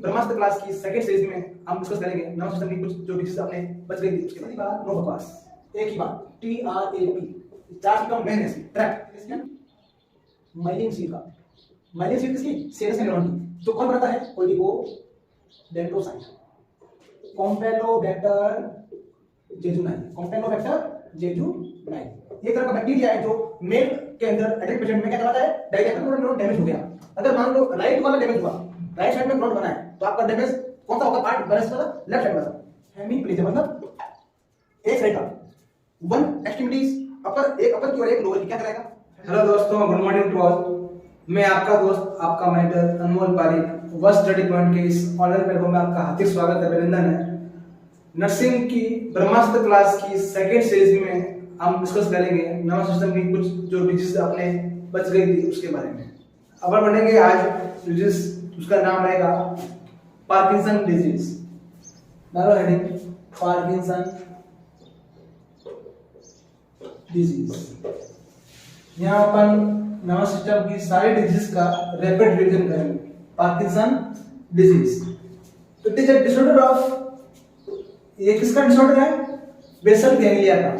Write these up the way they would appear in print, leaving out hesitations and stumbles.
ब्रह्मास्त्र class की second series में हम डिस्कस करेंगे नर्वस सिस्टम की कुछ जो डिजीज आपने बच गई थी उसके बाद नो बकवास, एक ही बात, TRAP, चार सिम्टम मेन है ट्रैप माइलिन सी का। माइलिन सी किसकी? सेरस न्यूरॉन की। जो कौन बनाता है? ओलिगो डेंड्रोसाइट, कॉम्पेलोबैक्टर जेजुनाई, कॉम्पेलोबैक्टर जेजुनाई। ये तरह का बैक्टीरिया है जो मेल के अंदर एडल्ट पेशेंट में क्या करवाता है? डायगोनल न्यूरॉन डैमेज हो गया। अगर मान लो राइट वाला डैमेज हुआ, राइट साइड में न्यूरॉन बना है, तो आपका डैमेज कौन सा होगा? पार्ट बैलेंस वाला, लेफ्ट साइड वाला, हेमीप्लेजिया, मतलब एक साइड का वन एक्सट्रीमिटीज अपर, एक अपर की और एक लोअर की, क्या कराएगा? हेलो दोस्तों, गुड मॉर्निंग टू ऑल। मैं आपका दोस्त, आपका मेंटर अनमोल पारिक वर्स्ट स्टडी पॉइंट के इस ऑनलाइन प्लेटफॉर्म में आपका हार्दिक स्वागत है, अभिनंदन है। नर्सिंग की ब्रह्मास्त्र क्लास की सेकंड सीरीज में हम डिस्कस करेंगे नर्वस सिस्टम की कुछ जो डिजीज अपने बच गई थी उसके बारे में। अब बढ़ेंगे आज डिजीज, उसका नाम रहेगा पार्किंसन डिजीज। डालो हेडिंग पार्किंसन डिजीज। यहाँ अपन नर्वस सिस्टम की सारी डिजीज का रैपिड रिवीजन करेंगे। Parkinson disease it is a disorder of, ये किसका डिसऑर्डर है? बेसल गैंग्लिया का।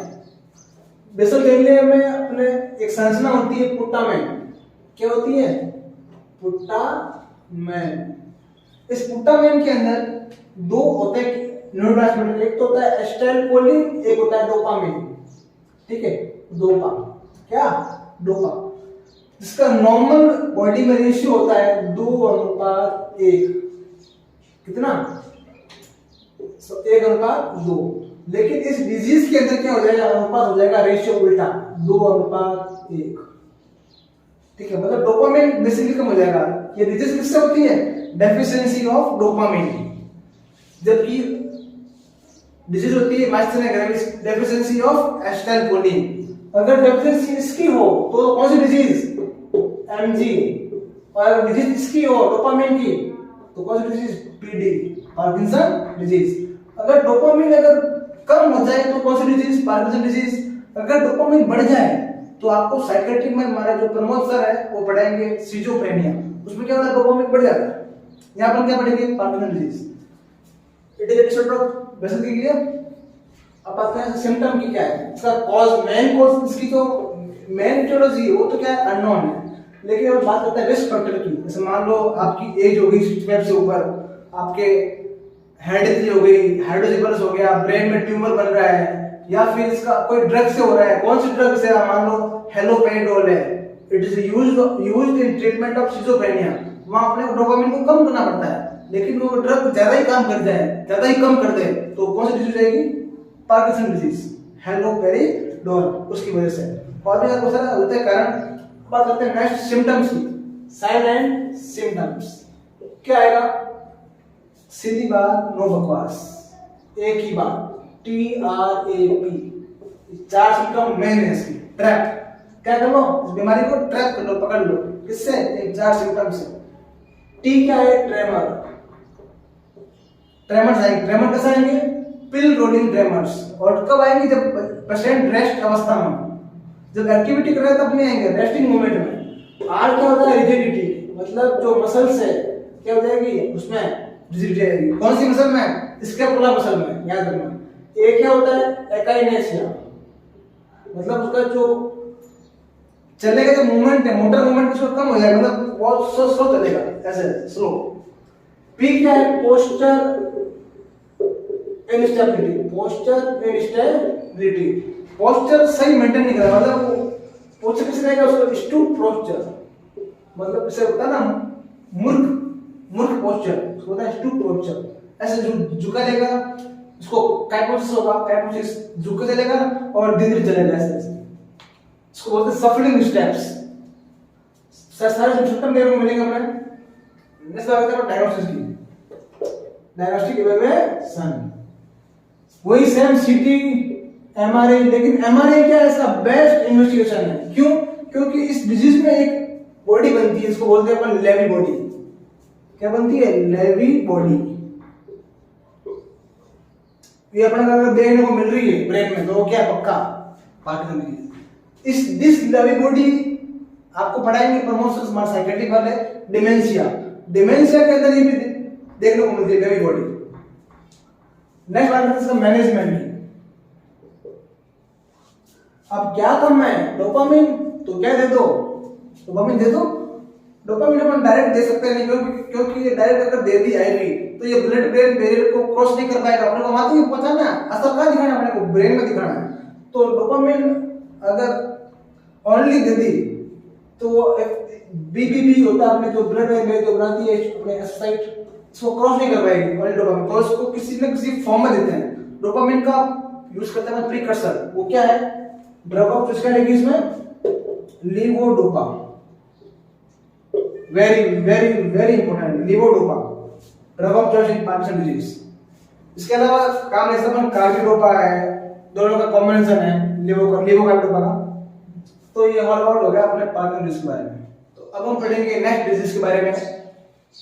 बेसल गैंग्लिया में अपने एक संरचना होती है पुट्टामेन। क्या होती है? पुट्टामेन। इस पुट्टामेन के अंदर दो होते हैं न्यूरोट्रांसमीटर, एक तो होता है एसिटाइलकोलिन, एक होता है डोपामिन। ठीक है, डोपा, क्या? डोपा, जिसका नॉर्मल बॉडी में रेशियो होता है 2:1। कितना? 1:2। लेकिन इस डिजीज के अंदर क्या हो जाएगा? अनुपात हो जाएगा, रेशियो उल्टा, 2:1। ठीक है, मतलब डोपामिन बेसिकली कम हो जाएगा। ये डिजीज किससे होती है? Deficiency of dopamine. जबकि डिजीज होती है myasthenia gravis, deficiency of acetylcholine. अगर डेफिशिएंसी इसकी हो तो कौन सी डिजीज? एमजी। और अगर डिजीज इसकी हो डोपामिन की तो कौन सी डिजीज? PD, Parkinson disease. अगर डोपामिन अगर कम हो जाए तो कौन सी डिजीज? Parkinson disease. अगर डोपामिन बढ़ जाए तो आपको साइकियाट्रिक में हमारे जो प्रमोद सर है वो पढ़ाएंगे सिजोफ्रेनिया। उसमें क्या होता है? डोपामिन बढ़ जाता है। यहाँ पर क्या पढ़ेंगे? Parkinson disease. It is a disorder of basal ganglia. अब आते हैं सिम्टम की क्या है, इसका कॉज, मेन कॉज, इसकी जो मेन इटियोलॉजी वो तो क्या है? अननोन है। लेकिन अब बात करते हैं रिस्क फैक्टर की। जैसे मान लो आपकी एज हो गई 65 से ऊपर, आपके हेड इंजरी हो गई, हाइड्रोसिफलस हो गया, ब्रेन में ट्यूमर बन रहा है, या फिर इसका कोई ड्रग से हो रहा है। कौन सी ड्रग से? मान लो हेलोपेरिडोल है, it is used in treatment of schizophrenia. वहां अपने डोपामिन को कम करना पड़ता है, लेकिन वो ड्रग ज्यादा ही काम कर जाए, ज्यादा ही कम कर दे तो कौन सी डिजीज आएगी? पार्किंसन डिजीज, हेलोपेरिडोल, उसकी वजह से। और भी बहुत सारे होते हैं कारण। बात करते हैं नेक्स्ट सिम्टम्स की, साइन एंड सिम्टम्स। क्या आएगा? सीधी बात, नो बकवास, एक ही बात, TRAP। चार सिम्टम मेन है इसकी। ट्रैप, क्या कर लो? इस बीमारी को ट्रैप कर लो, पकड़ लो। किससे? इन चार सिम्टम से। टी क्या है? ट्रेमर। ट्रेमर्स आएंगे। ट्रेमर कैसे आएंगे? पिल रोलिंग ट्रेमर्स। और कब आएंगे? जब पेशेंट रेस्ट अवस्था में, जब एक्टिविटी कर रहा है तब नहीं आएंगे, रेस्टिंग मोमेंट में। आर क्या होता है? रिजिडिटी, मतलब जो मसल्स है क्या हो जाएगी? उसमें रिजिडिटी आएगी। कौन सी मसल में? स्कैपुला मसल में, याद रखना। एक क्या होता है? एकाइनेसिया, मतलब उसका जो चलने का जो मूवमेंट है, मोटर मूवमेंट उसका कम हो जाएगा, मतलब बहुत स्लो चलेगा, ऐसे स्लो। पी क्या है? Posture instability, posture instability, posture सही मेंटेन नहीं कर रहा, मतलब पोस्चर किस रहेगा? उसको स्टूप पोस्चर, मतलब इसे होता है ना मूर्ख पोस्चर, उसको होता है स्टूप पोस्चर। ऐसे झुका रहेगा, इसको काइपोसिस होगा, काइपोसिस झुक के चलेगा और धीरे धीरे चलेगा, ऐसे। इसको बोलते हैं सफलिंग स्टेप्स। सारे सिम्टम देखने को मिलेंगे हमें। नेक्स्ट बात करते हैं डायग्नोसिस की, डायग्नोस्टिक इवैल्यूएशन। वही सेम सीटी, एमआरआई, लेकिन एमआरआई क्या है? इसका बेस्ट इन्वेस्टिगेशन है। क्यों? क्योंकि इस डिजीज में एक बॉडी बनती है, इसको बोलते हैं अपन लेवी बॉडी। क्या बनती है? Lewy body. ये अपने अगर देखने को मिल रही है ब्रेन में, तो वो क्या? पक्का Parkinson disease. This Lewy body आपको पढ़ाएंगे प्रमोशन साइकियाट्रिक वाले। डिमेंशिया, डिमेंशिया के अंदर ये भी देखने को मिलती है बेबी बॉडी। नेक्स्ट बात करते हैं इसका मैनेजमेंट की। अब क्या करना है, डोपामिन तो क्या दे दो, डोपामिन दे दो। डोपामिन अपन डायरेक्ट दे सकते नहीं, क्योंकि ये डायरेक्ट अगर दे दी आएगी तो ये ब्लड ब्रेन बैरियर को क्रॉस नहीं कर पाएगा। अपने को वहां तक पहुंचाना है, असर कहाँ दिखाना है, अपने को ब्रेन में दिखाना है। तो डोपामिन अगर ओनली दे दी तो बीबीबी होता है अपने जो ब्लड में जो बनाती है अपने साइट, इसको क्रॉस नहीं कर पाएगी ओनली डोपामिन, तो इसको किसी न किसी फॉर्म में देते हैं। डोपामिन का यूज करते हैं प्रीकर्सर, वो क्या है, ड्रग ऑफ चॉइस क्या लिखी इसमें, levodopa. Very very very important, levodopa, drug of choice in Parkinson disease. इसके अलावा काम ऐसा अपन कार्बिडोपा है, दोनों का कॉम्बिनेशन है लीवोकार्बिडोपा का। तो ये ऑल आउट हो गया अपने पार्किंसन डिजीज के बारे में। तो अब हम पढ़ेंगे नेक्स्ट डिजीज के बारे में।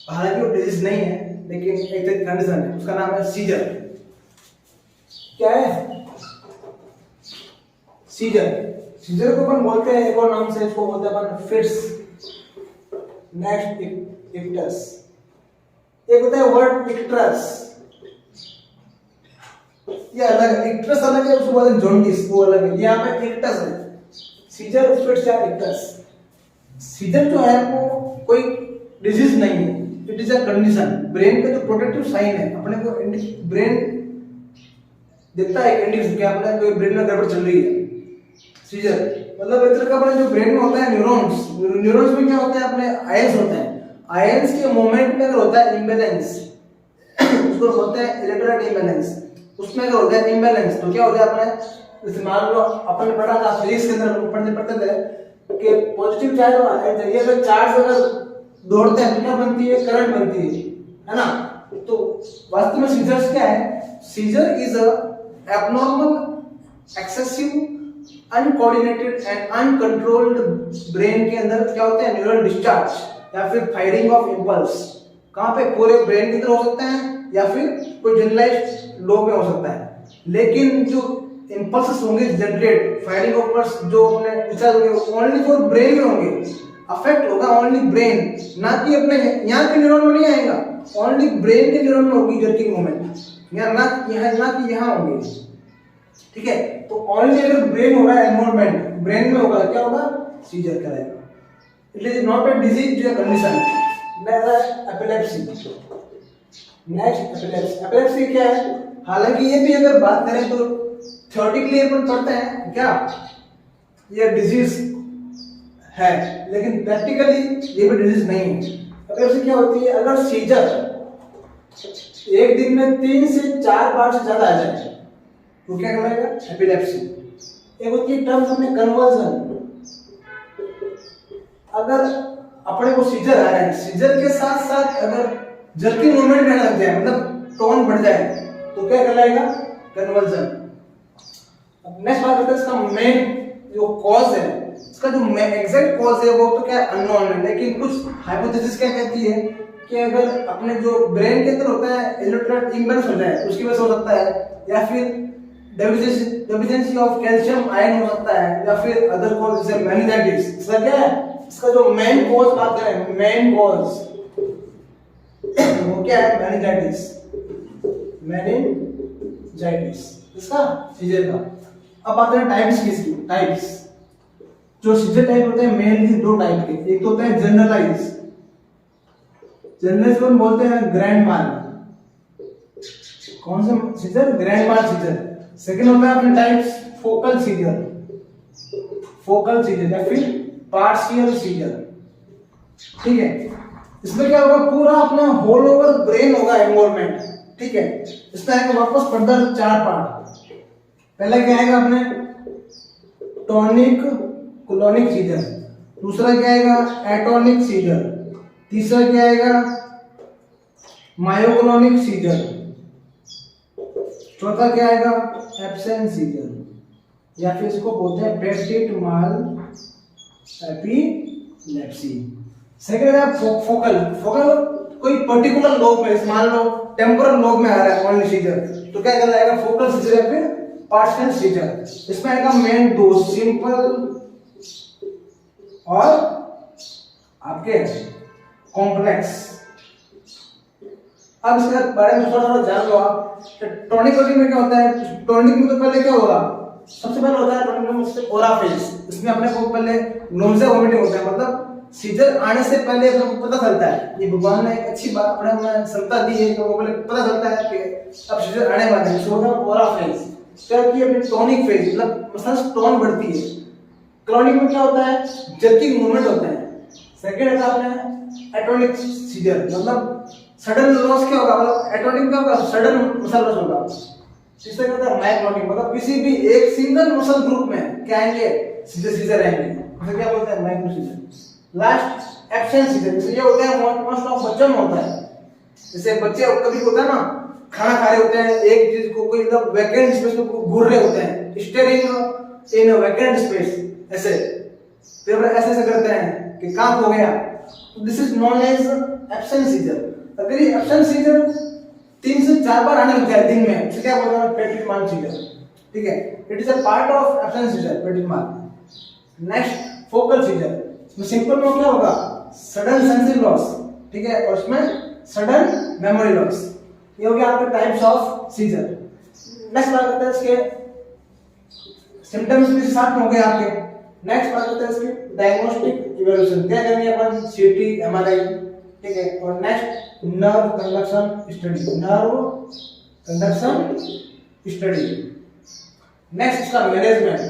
हालांकि वो डिजीज नहीं है लेकिन एक कंडीशन है, उसका नाम है सीजर। क्या है सीजर? सीजर को अपन बोलते हैं एक और नाम से, इसको बोलते हैं अपन फिट्स। नेक्स्ट इक्टस, एक होता है वर्ड इक्ट्रस, ये अलग है, इक्ट्रस अलग है, उसको बोलते हैं जॉन्डिस, वो अलग है। यहाँ पे इक्टस है, सीजर फिट्स या इक्टस। सीजर जो है वो कोई डिजीज नहीं है, it is a condition. Brain का जो प्रोटेक्टिव साइन है, अपने को ब्रेन देखता है इंडिकेशन कि अपने कोई ब्रेन में गड़बड़ चल रही है। सीजर मतलब इस तरह का अपने जो ब्रेन में होता है न्यूरॉन्स, न्यूरॉन्स में क्या होता है, अपने आयंस होते हैं। आयंस के मूवमेंट में अगर होता है इम्बैलेंस, उसको बोलते हैं इलेक्ट्रोलाइट इम्बैलेंस, उसमें अगर होता है इम्बैलेंस तो क्या होता है, अपने जैसे मान लो अपन ने पढ़ा था फिजिक्स के अंदर पढ़ते थे कि पॉजिटिव चार्ज और चाहिए, अगर चार्ज अगर दौड़ते हैं तो क्या बनती है, करंट बनती है ना। तो वास्तव में सीजर्स क्या है, seizure is a abnormal excessive uncoordinated and uncontrolled brain के अंदर क्या होता है, न्यूरल डिस्चार्ज या फिर फायरिंग ऑफ इंपल्स। कहां पे, पूरे ब्रेन की तरफ हो सकता है या फिर कोई जनरलाइज्ड लोब में हो सकता है। लेकिन जो इंपल्सेस होंगे जनरेट, फायरिंग ऑफ इंपल्स जो अपने डिस्चार्ज होंगे ओनली फॉर ब्रेन में होंगे, अफेक्ट होगा ओनली ब्रेन, ना कि अपने यहाँ के न्यूरॉन में नहीं आएगा, ओनली ब्रेन के न्यूरॉन में होगी जर्किंग मूवमेंट, या ना कि यहाँ होंगे। ठीक है, तो ओनली अगर ब्रेन होगा एनवायरनमेंट, ब्रेन में होगा क्या होगा, सीजर कहलाएगा। It is not a disease, it condition. Epilepsy, next epilepsy क्या है? हालांकि ये भी अगर बात करें तो थ्योरेटिकली अपन पढ़ते हैं क्या ये डिजीज है, लेकिन प्रैक्टिकली ये भी डिजीज नहीं है। एपिलेप्सी क्या होती है, अगर सीजर एक दिन में 3 से 4 बार से ज्यादा आ जाए तो क्या कहलाएगा, एपिलेप्सी। एक होती है टर्म अपने कन्वर्जन, अगर अपने को सीजर आ रहा है, सीजर के साथ साथ अगर जर्किंग मूवमेंट में लग जाए, मतलब टोन बढ़ जाए तो क्या कहलाएगा, कन्वर्जन। अब नेक्स्ट बात करते हैं इसका मेन जो कॉज है, इसका जो एग्जैक्ट कॉज है वो तो क्या अननोन है, लेकिन कुछ हाइपोथेसिस क्या कहती है कि अगर अपने जो ब्रेन के अंदर होता है इलेक्ट्रोलाइट इम्बैलेंस हो जाए उसकी वजह से हो सकता है, या फिर डेफिशिएंसी ऑफ कैल्शियम आयन हो सकता है, या फिर अदर कॉज जैसे मेनिंजाइटिस। इसका क्या है, इसका जो मेन कॉज बात करें, मेन कॉज वो क्या है, मेनिंजाइटिस, इसका सीजर का। अब बात करें टाइप्स की, इसकी टाइप्स जो सीजर टाइप होते हैं मेनली 2 टाइप के, एक तो होता है जनरलाइज को बोलते हैं ग्रैंड माल, कौन सा सीजर, ग्रैंड माल सीजर। सेकंड होता है अपने टाइप्स फोकल सीजर या फिर पार्शियल सीजर। ठीक है, इसमें क्या होगा, पूरा अपना होल ओवर ब्रेन होगा एनवायरनमेंट। ठीक है, इसमें आएगा वापस फर्दर 4 पार्ट। पहला क्या आएगा अपने टॉनिक क्लोनिक सीजर, दूसरा क्या आएगा एटोनिक सीजर, तीसरा क्या आएगा मायोक्लोनिक सीजर, चौथा क्या आएगा एब्सेंट सीजर, या फिर इसको बोलते हैं पेप्टिक माल एपिलेप्सी। सेकंड है फोकल कोई पर्टिकुलर लोब में, मान लो टेम्पोरल लोब में आ रहा है ओनली सीजर, तो क्या कहलाएगा, फोकल सीजर या फिर पार्शियल सीजर। इसमें आएगा मेन 2 सिंपल और आपके कॉम्प्लेक्स। अब इसके बारे में थोड़ा थोड़ा जान लो आप। टॉनिक बॉडी में क्या होता है, टॉनिक में तो पहले क्या होगा, सबसे पहले होता है टॉनिक में ओराफेज। इसमें अपने को पहले नोज़िया वोमिटिंग होता है, मतलब सीजर आने से पहले अपने को पता चलता है, ये भगवान ने एक अच्छी बात अपने में क्षमता दी है, तो वो पहले पता चलता है कि अब सीजर आने वाले हैं, सो होता है ओराफेज। क्या की अपनी टॉनिक फेज, मतलब मसल टोन बढ़ती है। क्रोनिक में क्या होता है, जर्किंग मूवमेंट होता है। सेकंड है अपने एटोनिक सीजर, मतलब सडन लॉस क्या होगा, मतलब एटोनिक क्या होगा, सडन मसल लॉस होगा। तीसरा क्या होता है माइक्रोनिक, मतलब किसी भी एक सिंगल मसल ग्रुप में क्या आएंगे, सीजर आएंगे, उसे क्या बोलते हैं micro seizure. Last absent seizure, जैसे ये होता है मोस्ट ऑफ बच्चों में होता है, जैसे बच्चे कभी होता है ना, खाना खा रहे होते हैं, एक चीज को कोई मतलब वैकेंट स्पेस में घूर रहे होते हैं, स्टेयरिंग इन वैकेंट स्पेस, ऐसे फिर ऐसे करते हैं कि काम हो गया, this is known as absent seizure. अगर ये एब्सेंट सीजर 3 से 4 बार आने लग जाए दिन में, इसे क्या बोलते हैं पेटिट मान सीजर, ठीक है, it is a part of absent scissor, petit मान। नेक्स्ट फोकल सीजर, इसमें सिंपल में क्या होगा, सडन सेंसरी लॉस, ठीक है, और उसमें सडन मेमोरी लॉस। ये हो गया आपके टाइप्स ऑफ सीजर। नेक्स्ट बात करते हैं इसके सिम्टम्स भी साथ में हो गए आपके। नेक्स्ट बात करते हैं इसके डायग्नोस्टिक इवैल्यूएशन, क्या करेंगे अपन, सीटी एमआरआई, ठीक है, और next nerve conduction study, nerve conduction study. Next इसका मैनेजमेंट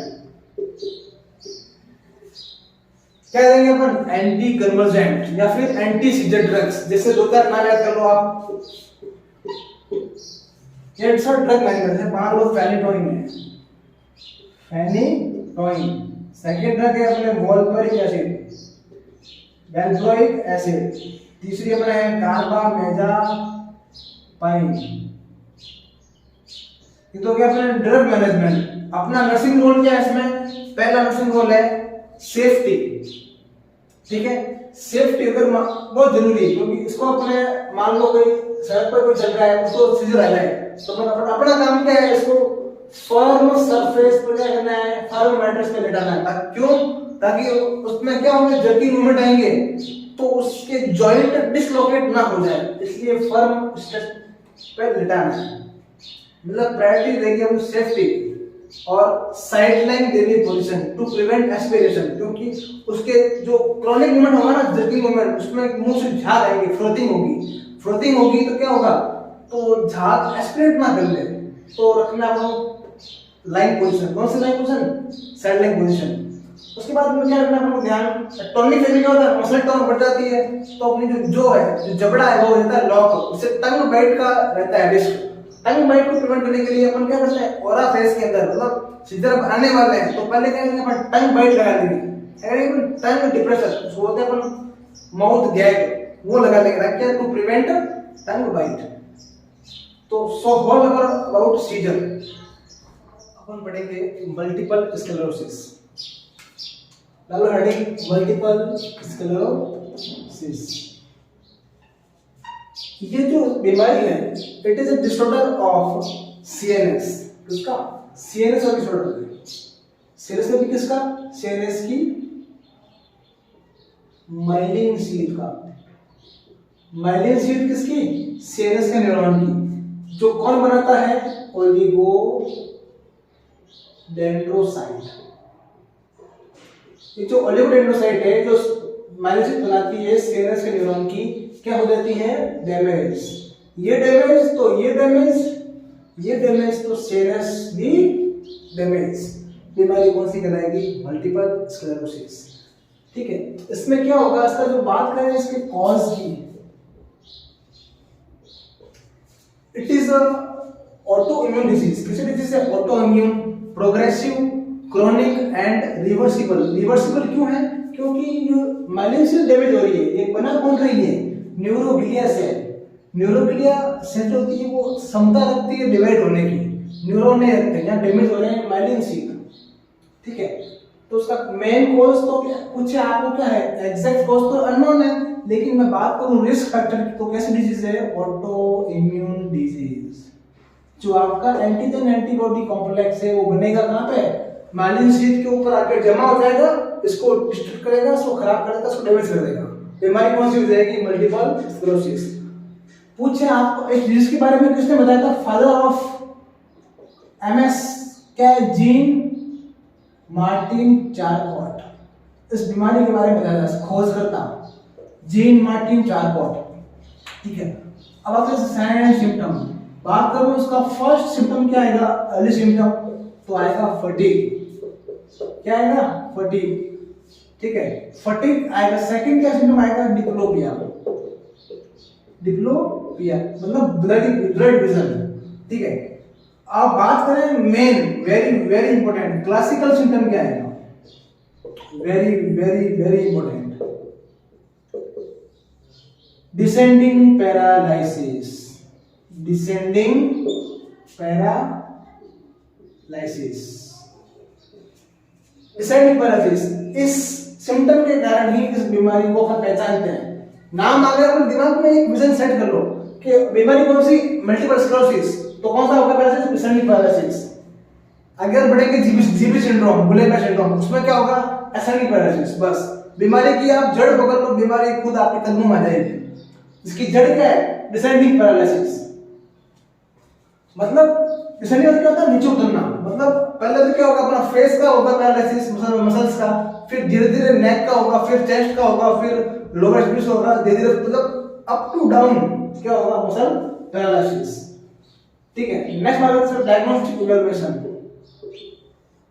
क्या देंगे अपन, एंटी कन्वर्जेंट या फिर एंटी सीजर ड्रग्स, जैसे 2-4 नाम याद कर लो आप। ये सब ड्रग मैनेजमेंट है, 5 लोग फेनिटोइन है, फेनिटोइन। सेकंड ड्रग है अपने वोल्परिक एसिड, वैल्प्रोइक एसिड। तीसरी अपने है कार्बामेजापाइन। ये तो क्या अपने ड्रग मैनेजमेंट। अपना नर्सिंग रोल क्या है इसमें, पहला नर्सिंग रोल है सेफ्टी, ठीक है, सेफ्टी अगर बहुत जरूरी है, क्योंकि इसको अपने मान लो कोई सड़क पर कोई चल रहा है, उसको सीजर आ जाए, तो अपना काम क्या है, इसको फर्म सरफेस पर क्या करना है, फर्म मैट्रेस पे लेटाना है। क्यों, ताकि उसमें क्या होंगे, जर्किंग मूवमेंट आएंगे तो उसके जॉइंट डिसलोकेट ना हो जाए, इसलिए फर्म स्ट्रेच पे लेटाना है। मतलब प्रायोरिटी रहेगी अपनी सेफ्टी, और साइडलाइन देनी पोजीशन टू प्रिवेंट एस्पिरेशन, क्योंकि उसके जो क्रॉनिक मूवमेंट होगा ना, जर्किंग मूवमेंट, उसमें मुंह से झाग आएगी, फ्रोथिंग होगी तो क्या होगा, तो झाग एस्पिरेट ना कर ले, तो रखना आपको लाइन पोजीशन। कौन सी लाइन पोजीशन, साइडलाइन पोजीशन। उसके बाद में क्या रखना आपको ध्यान, टॉनिक फेज में क्या होता है, मसल टोन बढ़ जाती है, तो अपनी जो है, जो जबड़ा है वो रहता है लॉक, उससे टंग बाइट का रहता है रिस्क। टंग बाइट को प्रिवेंट करने के लिए अपन क्या करते हैं, ओरा फेस के अंदर, मतलब सीजर आने वाले हैं तो पहले क्या करेंगे, अपन टंग बाइट लगा देंगे, अगर टंग डिप्रेशर उसको बोलते हैं अपन माउथ गैग, वो लगा लेंगे टू प्रिवेंट टंग बाइट। तो सो होल अबाउट सीजर। अपन पढ़ेंगे मल्टीपल स्क्लेरोसिस, मल्टीपल स्क्लेरोसिस। ये जो बीमारी है, it is a disorder of CNS, किसका, सीएनएस का डिसऑर्डर है। सीएनएस में भी किसका, सीएनएस की माइलिन शीट का। माइलिन शीट किसकी, सीएनएस के न्यूरॉन की, जो कौन बनाता है, ओलिगो डेंड्रोसाइट। ये जो ओलिगोडेंड्रोसाइट है, जो माइलिन शीट बनाती है सीएनएस के न्यूरॉन की, क्या हो जाती है, डैमेज। ये डैमेज तो सीएनएस भी डैमेज। बीमारी कौन सी कहलाएगी, मल्टीपल स्क्लेरोसिस, ठीक है। इसमें क्या होगा, इसका जो बात करें इसके कॉज की, it is a auto immune disease. किसी डिजीज है, auto immune, progressive, chronic and reversible. Reversible क्यों है, क्योंकि माइलिन शीट डैमेज हो रही है, ये बना कौन रही है, न्यूरोग्लिया सेल। न्यूरोग्लिया सेल जो होती है वो क्षमता रखती है डिवाइड होने की, न्यूरॉन नहीं रखते, यहाँ डैमेज हो रहे हैं माइलिन शीट, ठीक है। तो उसका मेन कॉज तो कुछ आपको क्या है, एग्जैक्ट कॉज तो अननोन है, लेकिन मैं बात करूं रिस्क फैक्टर की, तो कैसी डिजीज है, ऑटो इम्यून डिजीज। जो आपका एंटीजन एंटीबॉडी कॉम्प्लेक्स है वो बनेगा कहां पे, माइलिन शीट के ऊपर आकर जमा हो जाएगा, इसको डिस्ट्रक्ट करेगा, इसको खराब करेगा, इसको डैमेज कर देगा। बीमारी कौन सी हो जाएगी, मल्टीपल स्क्लेरोसिस। पूछे आपको इस डिजीज के बारे में किसने बताया था? फादर ऑफ एमएस क्या है? Gene Martin Charcot. इस बीमारी के बारे में बताया था, खोज करता जीन मार्टिन चारकॉट। ठीक है, अब आपसे साइन एंड सिम्टम बात करूं, उसका फर्स्ट सिम्टम क्या आएगा? अर्ली सिम्टम तो आएगा फटीग। क्या आएगा? फटीग। ठीक है, फटीग आएगा। सेकंड क्या सिम्टम आएगा? डिप्लोपिया। डिप्लोपिया मतलब ब्लड विजन। ठीक है, अब बात करें main very very important classical symptom क्या आएगा? Very very very important, descending paralysis. Descending paralysis, descending paralysis, इस सिम्टम के कारण ही इस बीमारी को हम पहचानते हैं। नाम आ गया, अपने दिमाग में एक विजन सेट कर लो कि बीमारी कौन सी? Multiple sclerosis. तो कौन सा होगा पैरालाइसिस? Descending paralysis. अगर बढ़ेंगे जीबी सिंड्रोम, गुलेनबर्ग सिंड्रोम, उसमें क्या होगा? Ascending paralysis. बस बीमारी की आप जड़ पकड़ लो, बीमारी खुद आपके कदमों में आ जाएगी। इसकी जड़ क्या है? Descending paralysis. मतलब डिसेंडिंग क्या होता है? नीचे उतरना। मतलब पहले तो क्या होगा? अपना फेस का होगा पैरालाइसिस, मसल्स का, फिर धीरे धीरे नेक का होगा, फिर चेस्ट का होगा, फिर लोअर स्पिस होगा, धीरे धीरे मतलब अप टू डाउन क्या होगा? Muscle paralysis. ठीक है, नेक्स्ट बात करते हैं डायग्नोस्टिक इवैल्यूएशन।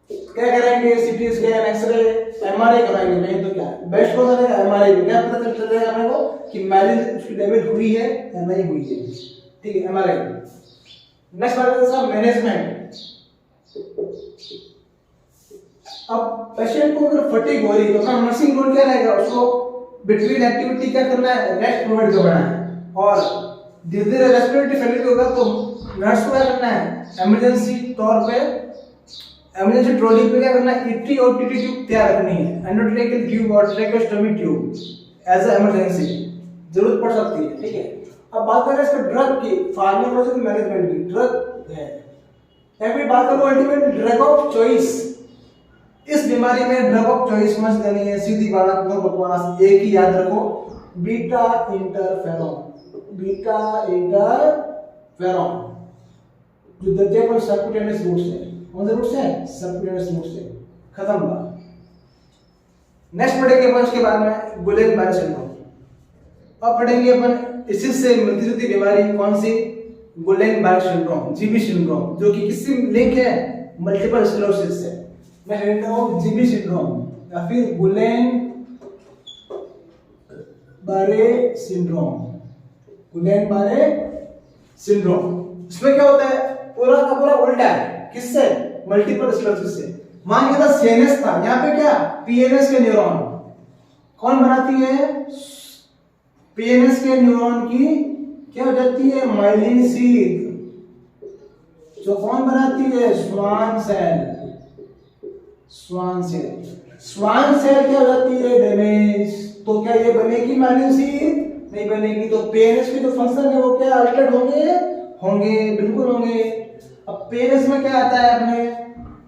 क्या करेंगे? सीटी स्कैन, एक्सरे, एमआरआई कराएंगे। नहीं तो क्या बेस्ट हो जाएगा? एमआरआई में क्या पता चल जाएगा हमें को कि मैलिन उसकी डैमेज हुई है या नहीं हुई है। ठीक है, एमआरआई। नेक्स्ट बात करते हैं मैनेजमेंट। अब पेशेंट को अगर फटीग हो रही तो अपना नर्सिंग रोल क्या रहेगा? उसको बिटवीन एक्टिविटी क्या करना है? रेस्ट प्रोवाइड करना है। और धीरे धीरे रेस्पिरेटरी फेलियर होगा तो नर्स को क्या करना है? इमरजेंसी तौर पे इमरजेंसी ट्रॉली पे क्या करना है? ईटी और टीटी ट्यूब तैयार रखनी है, एंडोट्रेकियल ट्यूब और ट्रैकेस्टोमी ट्यूब एज अ इमरजेंसी जरूरत पड़ सकती है। ठीक है, अब बात करें इसके ड्रग की, फार्माकोलॉजिकल मैनेजमेंट की। ड्रग है, यहाँ पे बात करो अल्टीमेट ड्रग ऑफ चॉइस। इस बीमारी में ड्रग ऑफ चॉइस मत देनी है, सीधी बात, नो बकवास। एक ही याद रखो, बीटा इंटरफेरॉन। बीटा इंटरफेरॉन जो दर्जे पर सबक्यूटेनियस रूट से, कौन से रूट से? सबक्यूटेनियस रूट से। खत्म बात। नेक्स्ट पढ़ेंगे अपन उसके बाद में गुलेनबर्ग सिंड्रोम। अब पढ़ेंगे अपन इसी से मिलती जुलती बीमारी कौन सी? गुलेनबर्ग सिंड्रोम, जीबी सिंड्रोम, जो कि किससे लिंक है? मल्टीपल स्क्लेरोसिस से। मैं कहता हूं जीबी सिंड्रोम या फिर गुलेनबर्ग सिंड्रोम। गुलेनबर्ग सिंड्रोम, इसमें क्या होता है? पूरा का पूरा उल्टा है। किससे? मल्टीपल स्क्लेरोसिस से। मान लिया था सीएनएस था, यहाँ पे क्या? पीएनएस के न्यूरॉन कौन बनाती है? पीएनएस के न्यूरॉन की क्या हो जाती है? Myelin sheath. जो कौन बनाती है? Schwann cell. Schwann cell, Schwann cell क्या हो जाती है? डैमेज। तो क्या ये बनेगी माइलिन शीथ? नहीं बनेगी। तो पीएनएस के जो फंक्शन है वो क्या अल्टर्ड होंगे, बिल्कुल होंगे। अब पीएनएस में क्या आता है? अपने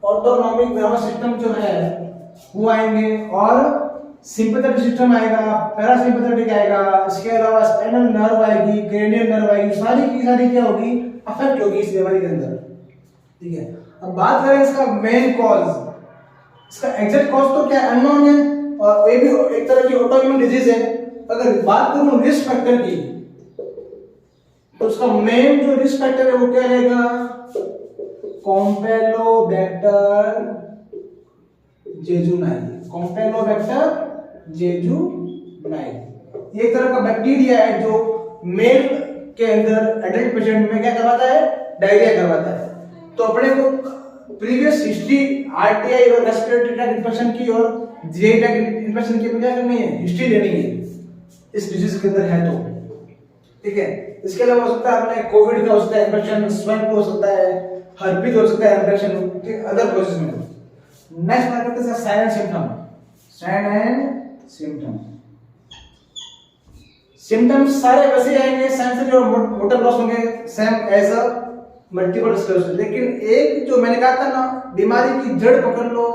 ऑटोनॉमिक नर्वस सिस्टम जो है वो आएंगे, और सिंपैथेटिक सिस्टम आएगा, पैरासिम्पैथेटिक आएगा, इसके अलावा स्पाइनल नर्व आएगी, क्रेनियल नर्व आएगी, सारी की सारी क्या होगी? अफेक्ट होगी इस बीमारी के अंदर। ठीक है, अब बात करें इसका मेन कॉज, इसका एग्जैक्ट कॉज तो क्या अननोन है, और ये भी एक तरह की ऑटोइम्यून डिजीज है। अगर बात करूं रिस्क फैक्टर की, तो उसका मेन जो रिस्क फैक्टर है वो क्या रहेगा? कैम्पेलोबैक्टर जेजुनाई। कैम्पेलोबैक्टर जेजुनाई एक तरह का बैक्टीरिया है जो मेल के अंदर एडल्ट पेशेंट में क्या करवाता है? डायरिया करवाता है। तो अपने को प्रीवियस हिस्ट्री आरटीआई और रेस्पिरेटरी ट्रैक्ट इन्फेक्शन की और जीआई ट्रैक्ट इन्फेक्शन की क्या करनी है? हिस्ट्री लेनी है इस डिजीज के अंदर है तो। ठीक है, इसके अलावा हो सकता है अपने कोविड का हो सकता है इन्फेक्शन, स्वाइन फ्लू हो सकता है, हर्पीज हो सकता है इन्फेक्शन, ठीक, अदर कॉजेज में। नेक्स्ट बात करते हैं sign and symptom. Sign and symptom, symptoms सारे वैसे आएंगे, सेंसरी और मोटर लॉस होंगे same as a multiple sclerosis. लेकिन एक जो मैंने कहा था ना, बीमारी की जड़ पकड़ लो,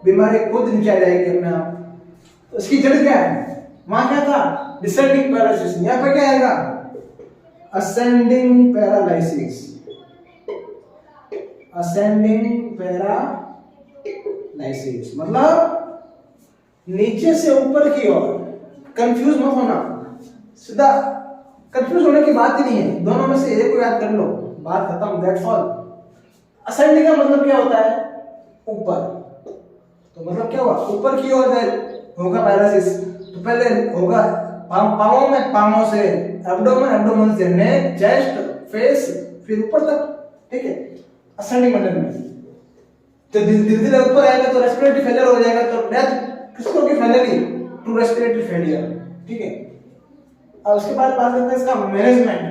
बीमारी खुद नीचे आ जाएगी अपने आप। तो इसकी जड़ क्या है? वहां क्या था? Descending paralysis. यहाँ पे क्या आएगा? असेंडिंग पैरालाइसिस, असेंडिंग पैरालाइसिस मतलब नीचे से ऊपर की ओर। कंफ्यूज मत होना, सीधा कंफ्यूज होने की बात ही नहीं है, दोनों में से एक को याद कर लो, बात खत्म, दैट्स ऑल। असेंडिंग का मतलब क्या होता है? ऊपर। तो मतलब क्या हुआ? ऊपर की ओर होगा पैरालाइसिस। तो पहले होगा पाँवों में, पाँवों से एब्डोमेन, एब्डोमेन से नेक, चेस्ट, फेस, फिर ऊपर तक, ठीक है, असेंडिंग मेथड में। तो धीरे धीरे ऊपर आएगा तो रेस्पिरेटरी फेलियर हो जाएगा, तो डेथ किसको होगी? फाइनली टू रेस्पिरेटरी फेलियर, ठीक है। अब उसके बाद बात करते हैं इसका मैनेजमेंट।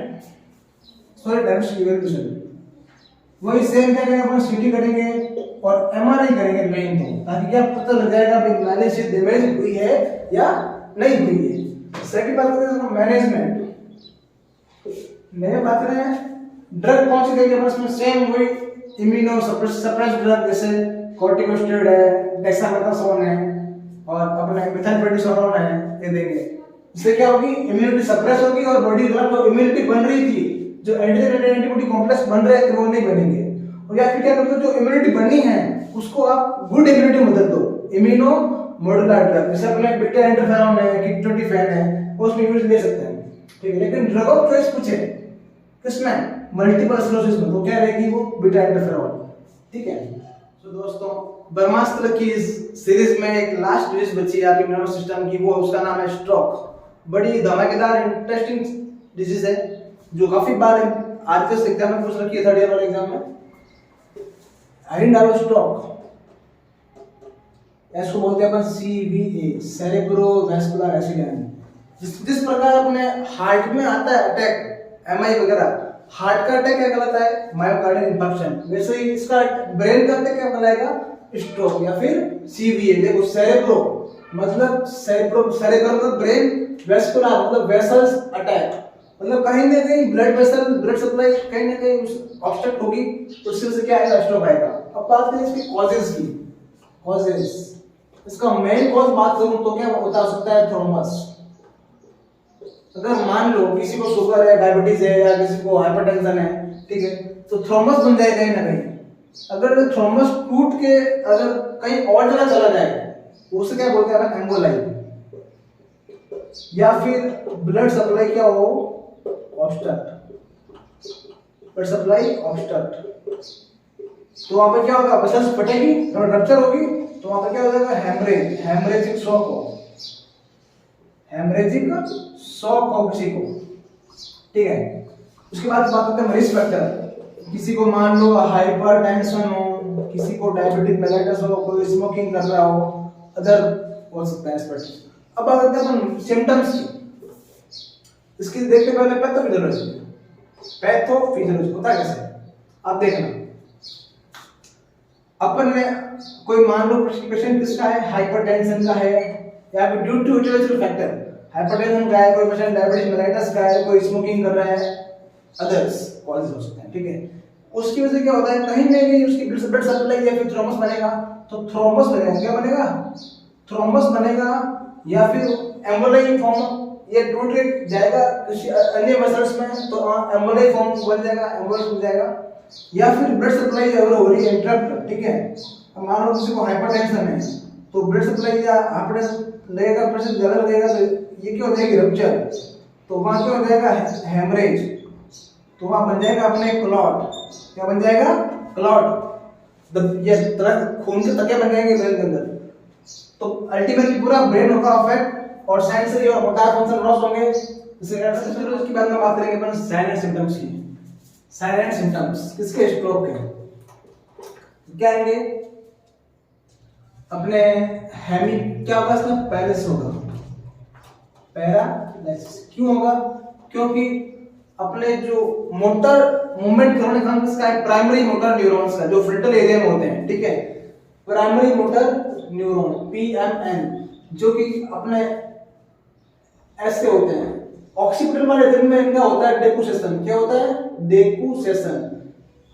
सॉरी डायरेक्ट इवैल्यूएशन, वही सेम क्या करेंगे अपन, सीटी करेंगे और एमआरआई करेंगे मेन, तो ताकि क्या पता लग जाएगा कि मैलेशियस डैमेज हुई है या नहीं हुई है। सेकंड बात करते हैं मैनेजमेंट। नए बात करें ड्रग कौन सी देंगे अपन इसमें? सेम वही इम्यूनो सप्रेस ड्रग, जैसे कॉर्टिकोस्टेरॉइड है, डेक्सामेथासोन है और अपने मिथाइलप्रेडिसोलोन है, ये देंगे। इससे क्या होगी? इम्यूनिटी सप्रेस होगी और बॉडी द्वारा जो इम्यूनिटी बन रही थी, जो एंटीबॉडी कॉम्प्लेक्स बन रहे थे वो नहीं बनेंगे। और या फिर क्या करते हो, जो इम्यूनिटी बनी है उसको आप गुड इम्यूनिटी मदद दो, इम्यूनो मॉड्यूलर ड्रग, जैसे अपने बीटा इंटरफेरॉन है, किटोटिफेन है, उसमें यूज ले सकते हैं, ठीक है। लेकिन ड्रग ऑफ चॉइस पूछे किसमें? मल्टीपल स्क्लेरोसिस में, तो क्या रहेगी वो? बीटा इंटरफेरॉन, ठीक है। तो दोस्तों ब्रह्मास्त्र की इस सीरीज में एक लास्ट डिजीज बची है आपके नर्वस सिस्टम की, वो उसका नाम है स्ट्रोक। बड़ी धमाकेदार इंटरेस्टिंग डिजीज है जो काफी बार आरकेएस एग्जाम में पूछ रखी है, थर्ड ईयर वाले एग्जाम में। हाइंडारो स्ट्रोक, इसको बोलते हैं अपन सीवीए, सेरेब्रोवास्कुलर एक्सीडेंट। जिस प्रकार अपने हार्ट में आता है अटैक, एमआई वगैरह, हार्ट का अटैक क्या कहलाता है? Myocardial infarction. वैसे ही इसका ब्रेन का अटैक क्या कहलाएगा? स्ट्रोक या फिर सीवीए। देखो सेरेब्रो मतलब सेरेब्रम मतलब ब्रेन, वेस्कुलर मतलब वेसल्स अटैक, मतलब कहीं ना कहीं ब्लड वेसल, ब्लड सप्लाई कहीं ना कहीं ऑब्स्ट्रक्ट होगी, उससे से क्या आएगा? स्ट्रोक आएगा। अब बात करें इसकी कॉजेस की। कॉजेस, इसका मेन कॉज बात करूं तो क्या बता सकता है? थ्रोम्बस। अगर मान लो किसी को शुगर है, डायबिटीज है या किसी को हाइपरटेंशन है, ठीक है, तो थ्रोम्बस बन जाएगा कहीं ना कहीं। अगर थ्रोम्बस टूट के अगर कहीं और जगह चला जाए, उसे क्या बोलते हैं? एम्बोलाई। या फिर ब्लड सप्लाई क्या हो? Obstruct, blood supply obstruct. तो वहां पर क्या होगा? वेसल्स फटेगी, रप्चर होगी, तो वहां पर क्या हो जाएगा? हेमरेज, हेमरेजिक शॉक हो, हेमरेजिक शॉक हो किसी को, ठीक है। उसके बाद बात करते हैं रिस्क फैक्टर। किसी को मान लो हाइपरटेंशन हो, किसी को डायबिटिक मेलाइटिस हो, कोई स्मोकिंग कर रहा हो, अदर हो सकता है इस पर। अब बात करते हैं अपन सिम्टम्स की। इसकी देखते पहले पैथोफिजियोलॉजी। पैथोफिजियोलॉजी होता है कैसे? आप देखना, अपन ने कोई मान लो पेशेंट किसका है? हाइपरटेंशन का है, या फिर due to utilization factor, hypertension का है, कोई पेशेंट डायबिटीज मेलाइटिस का है, कोई स्मोकिंग कर रहा है, अदर्स कॉजेस हो सकते हैं, ठीक है। उसकी वजह से क्या होता है? कहीं ना कहीं उसकी ब्लड सप्लाई या फिर थ्रोम्बस बनेगा, तो थ्रोम्बस बनेगा, क्या बनेगा? थ्रोम्बस बनेगा, या फिर एम्बोलाई फॉर्म, ये टूट के जाएगा किसी अन्य वेसल्स में, तो एम्बोलाई फॉर्म बन जाएगा, एम्बोलिस बन जाएगा। या फिर ब्लड सप्लाई अगर हो रही है इंटरप्ट, ठीक है, अब मान लो किसी को हाइपरटेंशन है, तो ब्लड सप्लाई या हाइपरटेंशन लगेगा, प्रेशर ज्यादा लगेगा, तो ये क्या हो जाएगी? रप्चर। तो वहां क्या हो जाएगा? हेमरेज। तो वहां बन जाएगा अपने क्लॉट, क्या बन जाएगा? क्लॉट। ये तरह खून के तके बन जाएंगे ब्रेन के अंदर, तो अल्टीमेटली पूरा ब्रेन होगा अफेक्ट और सेंसरी और मोटर फंक्शन लॉस होंगे। इसके बाद में बात करेंगे अपन साइलेंट सिम्टम्स की। साइलेंट सिम्टम्स किसके? स्ट्रोक के। क्या आएंगे अपने? हेमी क्या होगा इसमें? पैरालिसिस होगा, पैरालिसिस। क्यों होगा? क्योंकि अपने जो मोटर मूवमेंट करने का किसका है? प्राइमरी मोटर न्यूरॉन्स का, जो फ्रंटल एरिया में होते हैं, ठीक है, प्राइमरी मोटर न्यूरॉन पीएमएन, जो कि अपने ऐसे होते हैं। ऑक्सीपिटल वाले रिदम में इनका होता है डेकुसेशन। क्या होता है? डेकुसेशन।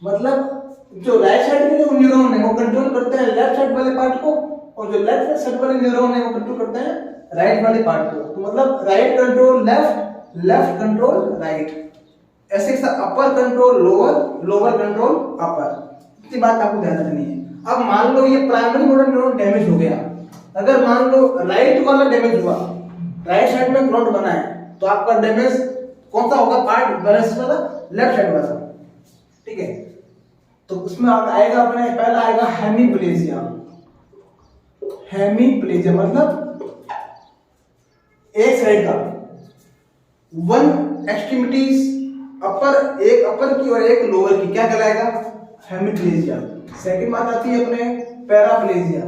मतलब जो राइट साइड के जो न्यूरॉन है वो कंट्रोल करते हैं लेफ्ट साइड वाले पार्ट को, और जो लेफ्ट साइड वाले न्यूरॉन है वो कंट्रोल करते हैं राइट वाले पार्ट को। तो मतलब right control left, left control right, ऐसे upper control lower, lower control upper, इतनी बात आपको ध्यान रखनी है। अब मान लो ये प्राइमरी मोटर न्यूरॉन डैमेज हो गया, अगर मान लो राइट वाला डैमेज हुआ, राइट साइड में क्लॉट बना है, तो आपका डैमेज कौन सा होगा पार्ट बैलेंस वाला, लेफ्ट साइड वाला, ठीक है। तो उसमें आएगा अपने पहला आएगा हेमीप्लेजिया। हेमीप्लेजिया मतलब एक साइड का, वन एक्सट्रीमिटीज अपर, एक अपर की और एक लोअर की, क्या कहलाएगा, हेमीप्लेजिया। सेकंड बात आती है अपने पैराप्लेजिया,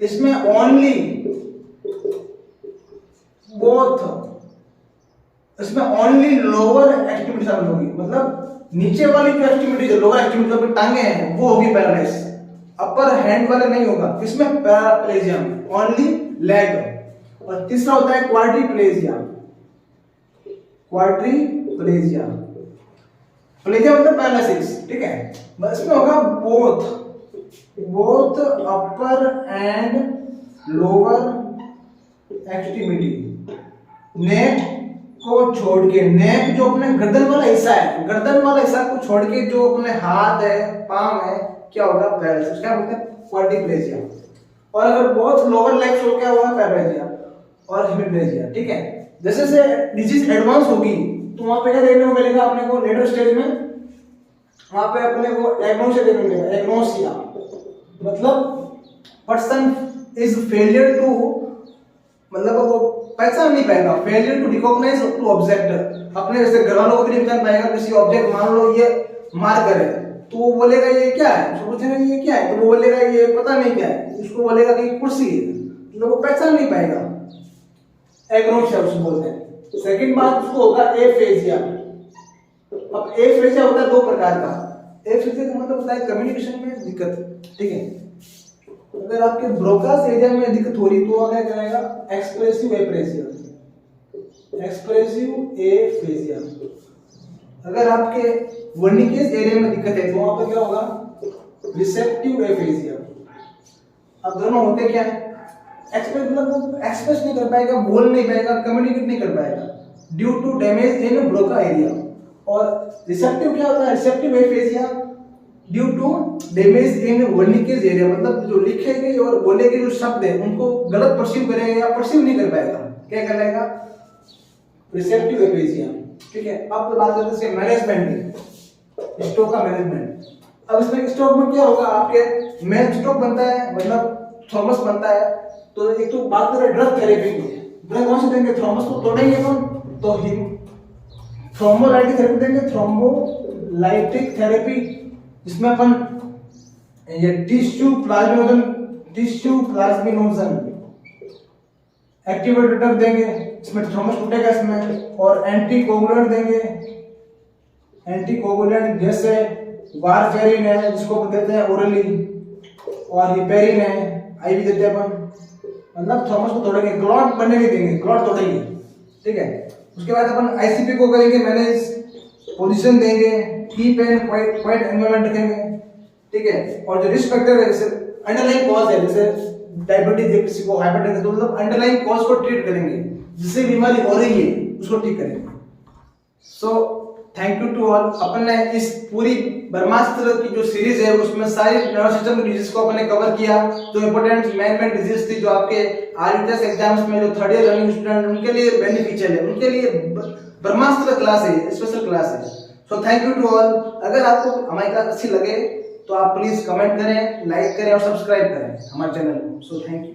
इसमें ओनली बोथ, इसमें ओनली लोअर एक्सट्रीमिटी शामिल होगी, मतलब नीचे वाली जो एक्सट्रीमिटी, जो लोअर एक्सट्रीमिटी जो टांगे हैं वो होगी पैरालाइज, अपर हैंड वाले नहीं होगा, इसमें पैराप्लेजिया ओनली लेग। और तीसरा होता है क्वाड्रिप्लेजिया। क्वाड्रिप्लेजिया, प्लेजिया मतलब पैरालिसिस, ठीक है, इसमें होगा both, both upper and lower extremity, neck को छोड़ के, नेक जो अपने गर्दन वाला हिस्सा है, गर्दन वाला हिस्सा को छोड़ के जो अपने हाथ है, पांव है, क्या होगा, पैरालिसिस, क्या बोलते हैं, क्वाड्रिप्लेजिया। और अगर बहुत लोअर लेग्स हो, क्या होगा, पैराप्लेजिया और हेमीप्लेजिया, ठीक है। जैसे जैसे डिजीज एडवांस होगी तो वहां पे क्या देखने को मिलेगा अपने को, लेटर स्टेज में वहां पे अपने को एग्नोसिया देखने को मिलेगा। एग्नोसिया मतलब पर्सन इज फेलियर टू, मतलब वो पहचान नहीं पाएगा, failure to recognise to object, अपने जैसे घर वालों को भी नहीं पहचान पाएगा किसी ऑब्जेक्ट, मान लो ये मार्कर है तो वो बोलेगा ये क्या है, उसको पूछेगा ये क्या है तो वो बोलेगा ये पता नहीं क्या है, उसको बोलेगा कि कुर्सी है, मतलब वो पहचान नहीं पाएगा, एग्नोसिया उसको बोलते हैं। सेकंड बात उसको होगा एफेजिया। अब एफेजिया होता है दो प्रकार का, एफेजिया का मतलब होता है कम्युनिकेशन में दिक्कत, ठीक है। अगर आपके ब्रोकास एरिया में दिक्कत हो रही तो क्या करेगा, एक्सप्रेसिव एफेजिया, एक्सप्रेसिव एफेजिया। अगर आपके वर्निकेस एरिया में दिक्कत है तो वहां पर क्या होगा, रिसेप्टिव एफेजिया। अब दोनों होते क्या है, एक्सप्रेस मतलब वो एक्सप्रेस नहीं कर पाएगा, बोल नहीं पाएगा, कम्युनिकेट नहीं कर पाएगा due to damage in Broca area. और रिसेप्टिव क्या होता है, receptive aphasia due to damage in Wernicke's area, मतलब जो लिखेंगे और बोलेंगे जो शब्द है उनको गलत परसीव करेगा या परसीव नहीं कर पाएगा, क्या कहलाएगा, रिसेप्टिव एफेजिया, ठीक है। अब बात करते हैं मैनेजमेंट की, स्ट्रोक का मैनेजमेंट। अब इसमें स्ट्रोक में क्या होगा, आपके मेन स्ट्रोक बनता है, मतलब थॉमस बनता है, तो एक तो बात करें ड्रग थेरेपी की, ड्रग कौन से देंगे, थॉमस को तोड़ेंगे कौन, तो हिम थ्रोम्बोलाइटिक थेरेपी देंगे, थ्रोम्बोलाइटिक थेरेपी, जिसमें अपन ये टिश्यू प्लाज्मिनोजन एक्टिवेटेड ड्रग देंगे, इसमें थॉमस टूटेगा इसमें, और एंटीकोगुलेंट देंगे, एंटीकोगुलेंट जैसे वारफेरिन है जिसको अपन देते हैं ओरली, और हिपेरिन है आईवी देते हैं अपन, मतलब थॉमस को तोड़ेंगे, क्लॉट बनने नहीं देंगे, क्लॉट तोड़ेंगे, ठीक है। उसके बाद अपन आईसीपी को करेंगे मैनेज, पोजीशन देंगे, कीप एंड क्वाइट एनवायरनमेंट रखेंगे, ठीक है। और जो रिस्क फैक्टर है, जैसे अंडरलाइन कॉज है, जैसे डायबिटीज है किसी को, हाइपरटेंशन, तो मतलब अंडरलाइन कॉज को ट्रीट करेंगे, जिससे बीमारी हो रही है उसको ठीक करेंगे। So thank you to all. अपन ने इस पूरी ब्रह्मास्त्र की जो सीरीज है उसमें सारी नर्वस सिस्टम डिजीज को अपन ने कवर किया, जो इंपॉर्टेंट मेन डिजीज थी, जो आपके आरयूटीएस एग्जाम्स में जो थर्ड ईयर रनिंग स्टूडेंट उनके लिए बेनिफिशियल है, उनके लिए ब्रह्मास्त्र क्लास है, स्पेशल क्लास है। So thank you to all. अगर आपको हमारी क्लास अच्छी लगे तो आप प्लीज कमेंट करें, लाइक करें और सब्सक्राइब करें हमारे चैनल को। सो थैंक यू।